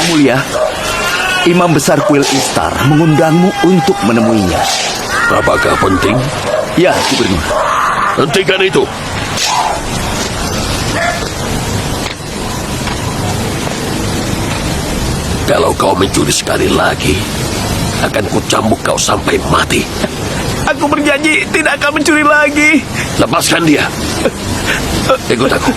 Yang Mulia, Imam Besar Kuil Istar mengundangmu untuk menemuinya. Apakah penting? Ya, Gubernur. Hentikan itu. Kalau kau mencuri sekali lagi, akan kucambuk kau sampai mati. Aku berjanji tidak akan mencuri lagi. Lepaskan dia. Ikut aku.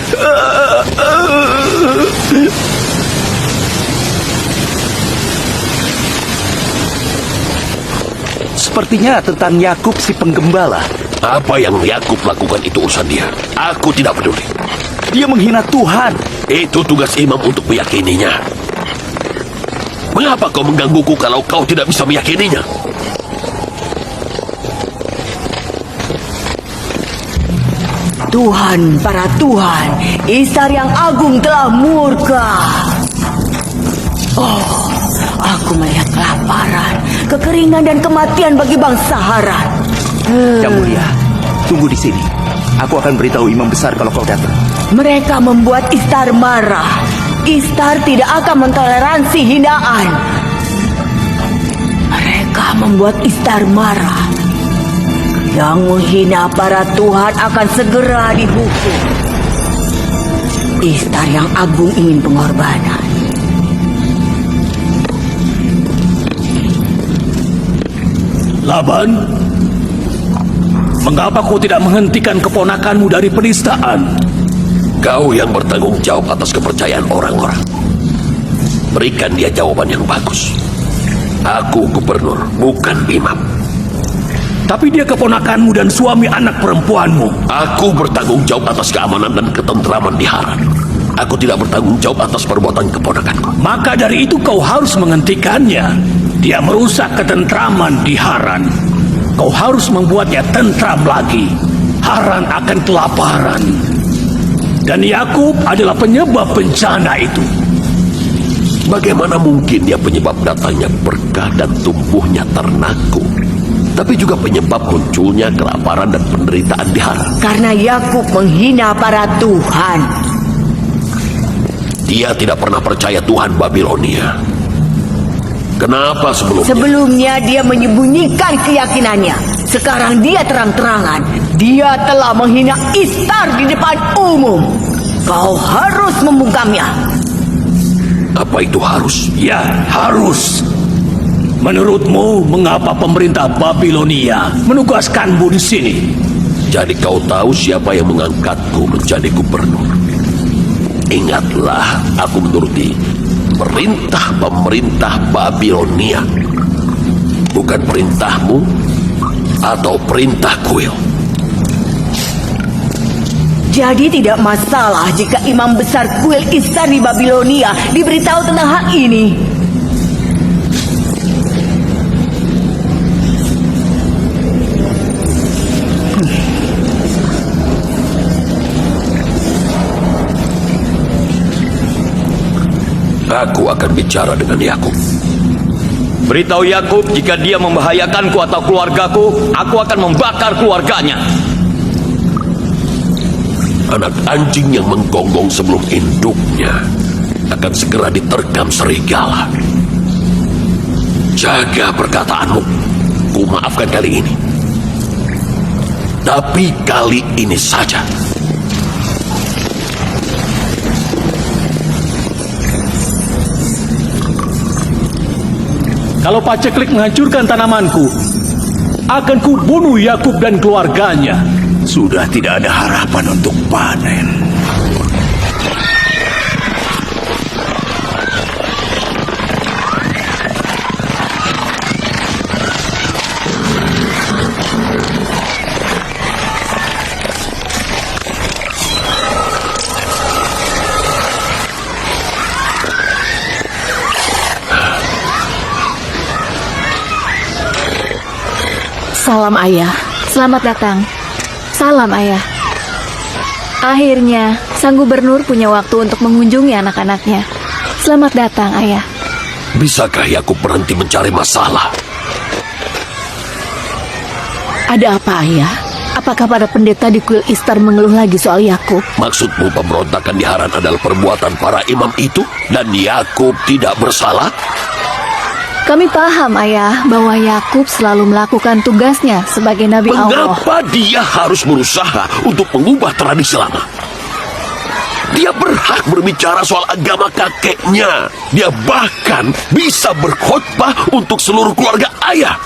Sepertinya tentang Yakub si penggembala. Apa yang Yakub lakukan itu urusan dia. Aku tidak peduli. Dia menghina Tuhan. Itu tugas imam untuk meyakininya. Mengapa kau menggangguku kalau kau tidak bisa meyakininya? Tuhan, para Tuhan, Istar yang agung telah murka. Oh, aku melihat kelaparan, kekeringan dan kematian bagi bangsa Haran. Yang Mulia, tunggu di sini. Aku akan beritahu Imam Besar kalau kau datang. Mereka membuat Istar marah. Istar tidak akan mentoleransi hinaan. Mereka membuat Istar marah. Yang menghina para Tuhan akan segera dihukum. Istar yang agung ingin pengorbanan. Laban, mengapa kau tidak menghentikan keponakanmu dari penistaan? Kau yang bertanggung jawab atas kepercayaan orang-orang. Berikan dia jawaban yang bagus. Aku gubernur, bukan imam. Tapi dia keponakanmu dan suami anak perempuanmu. Aku bertanggung jawab atas keamanan dan ketentraman di Haran. Aku tidak bertanggung jawab atas perbuatan keponakanku. Maka dari itu kau harus menghentikannya. Dia merusak ketentraman di Haran. Kau harus membuatnya tentram lagi. Haran akan kelaparan. Dan Yakub adalah penyebab bencana itu. Bagaimana mungkin dia penyebab datangnya berkah dan tumbuhnya ternakku, tapi juga penyebab munculnya kelaparan dan penderitaan di Haran? Karena Yakub menghina para Tuhan. Dia tidak pernah percaya Tuhan Babilonia. Kenapa sebelumnya? Sebelumnya dia menyembunyikan keyakinannya. Sekarang dia terang-terangan. Dia telah menghina Istar di depan umum. Kau harus membungkamnya. Apa itu harus? Ya, harus. Menurutmu, mengapa pemerintah Babilonia menugaskanmu di sini? Jadi kau tahu siapa yang mengangkatku menjadi gubernur. Ingatlah, aku menuruti perintah pemerintah Babilonia, bukan perintahmu atau perintah kuil. Jadi tidak masalah jika imam besar kuil Istar di Babilonia diberitahu tentang hal ini. Aku akan bicara dengan Yakub. Beritahu Yakub jika dia membahayakanku atau keluargaku, aku akan membakar keluarganya. Anak anjing yang menggonggong sebelum induknya akan segera diterkam serigala. Jaga perkataanmu. Ku maafkan kali ini. Tapi kali ini saja. Kalau paceklik menghancurkan tanamanku, akan kubunuh Yakub dan keluarganya. Sudah tidak ada harapan untuk panen. Salam ayah, selamat datang. Salam ayah. Akhirnya, sang gubernur punya waktu untuk mengunjungi anak-anaknya. Selamat datang ayah. Bisakah Yakub berhenti mencari masalah? Ada apa ayah? Apakah para pendeta di kuil Istar mengeluh lagi soal Yakub? Maksudmu pemberontakan di Haran adalah perbuatan para imam itu dan Yakub tidak bersalah? Kami paham, Ayah, bahwa Yakub selalu melakukan tugasnya sebagai Nabi Allah. Mengapa dia harus berusaha untuk mengubah tradisi lama? Dia berhak berbicara soal agama kakeknya. Dia bahkan bisa berkhotbah untuk seluruh keluarga ayah.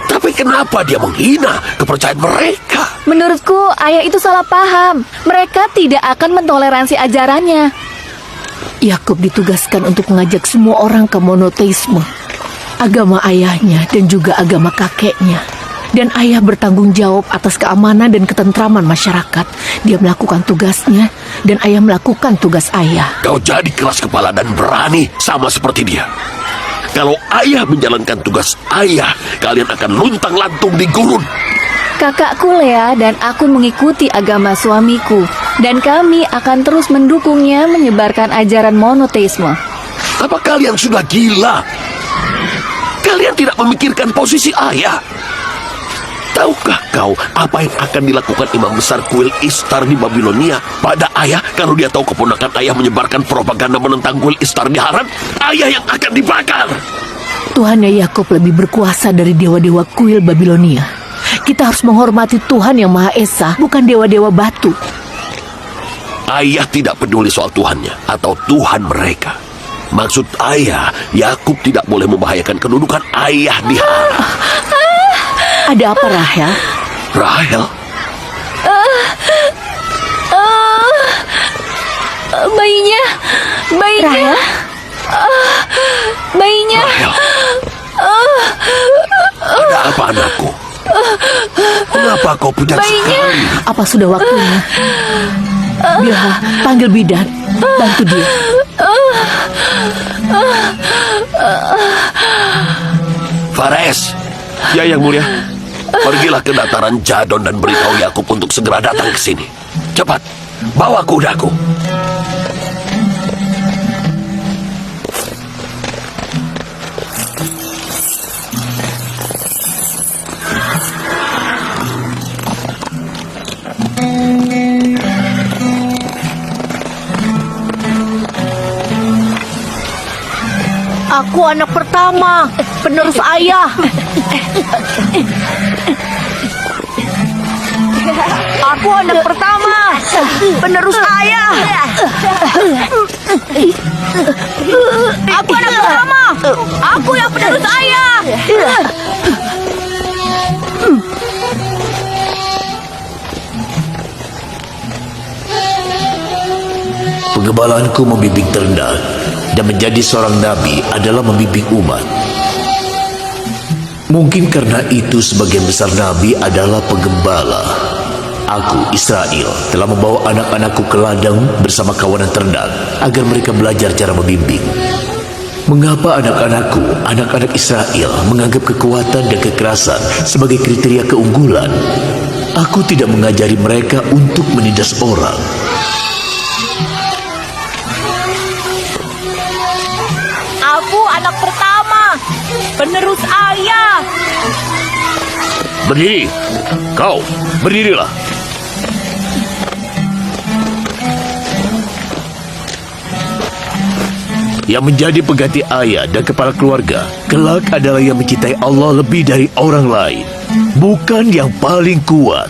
Tapi kenapa dia menghina kepercayaan mereka? Menurutku, Ayah itu salah paham. Mereka tidak akan mentoleransi ajarannya. Yakub ditugaskan untuk mengajak semua orang ke monoteisme, agama ayahnya dan juga agama kakeknya. Dan ayah bertanggung jawab atas keamanan dan ketentraman masyarakat. Dia melakukan tugasnya dan ayah melakukan tugas ayah. Kau jadi keras kepala dan berani sama seperti dia. Kalau ayah menjalankan tugas ayah, kalian akan luntang-lantung di gurun. Kakakku Lea dan aku mengikuti agama suamiku. Dan kami akan terus mendukungnya menyebarkan ajaran monoteisme. Apa kalian sudah gila? Kalian tidak memikirkan posisi ayah. Tahukah kau apa yang akan dilakukan imam besar kuil Istar di Babilonia pada ayah kalau dia tahu keponakan ayah menyebarkan propaganda menentang kuil Istar di Haran? Ayah yang akan dibakar. Tuhannya Yakub lebih berkuasa dari dewa-dewa kuil Babilonia. Kita harus menghormati Tuhan yang Maha Esa, bukan dewa-dewa batu. Ayah tidak peduli soal Tuhannya atau Tuhan mereka. Maksud ayah, Yakub tidak boleh membahayakan kedudukan ayah di Haran. Ada apa, Rahel? Rahel? Bayinya. Rahel? Bayinya. Rahel? Ada apa anakku? Kenapa kau pucat sekali? Apa sudah waktunya? Bilha, panggil bidan. Bantu dia. Fares, Ya, Yang Mulia. pergilah ke dataran Jadon dan beritahu Yakub untuk segera datang ke sini. Cepat, bawa kudaku. Aku anak pertama, penerus ayah. Aku anak pertama, penerus ayah. Aku anak pertama, aku yang penerus ayah. Penggembalaanku membimbing terendah, dan menjadi seorang nabi adalah membimbing umat. Mungkin karena itu sebagian besar nabi adalah penggembala. Aku, Israel, telah membawa anak-anakku ke ladang bersama kawanan ternak agar mereka belajar cara membimbing. Mengapa anak-anakku, anak-anak Israel, menganggap kekuatan dan kekerasan sebagai kriteria keunggulan? Aku tidak mengajari mereka untuk menindas orang. Aku anak pertama, penerus ayah. Berdiri. Kau, berdirilah. Yang menjadi pengganti ayah dan kepala keluarga kelak adalah yang mencintai Allah lebih dari orang lain, bukan yang paling kuat.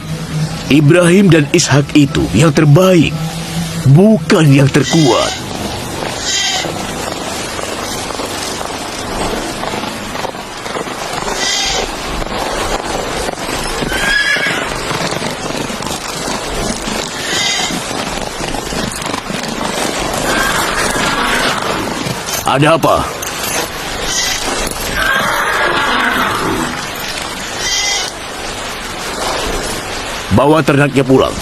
Ibrahim dan Ishak itu yang terbaik, bukan yang terkuat. Ada apa? Bawa ternaknya pulang.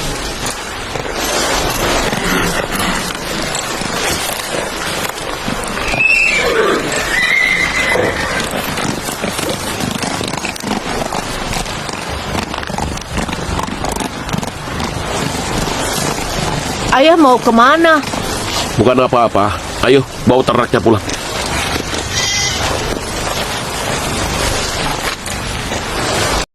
Ayah mau kemana? Bukan apa-apa. Ayo, bawa ternaknya pulang.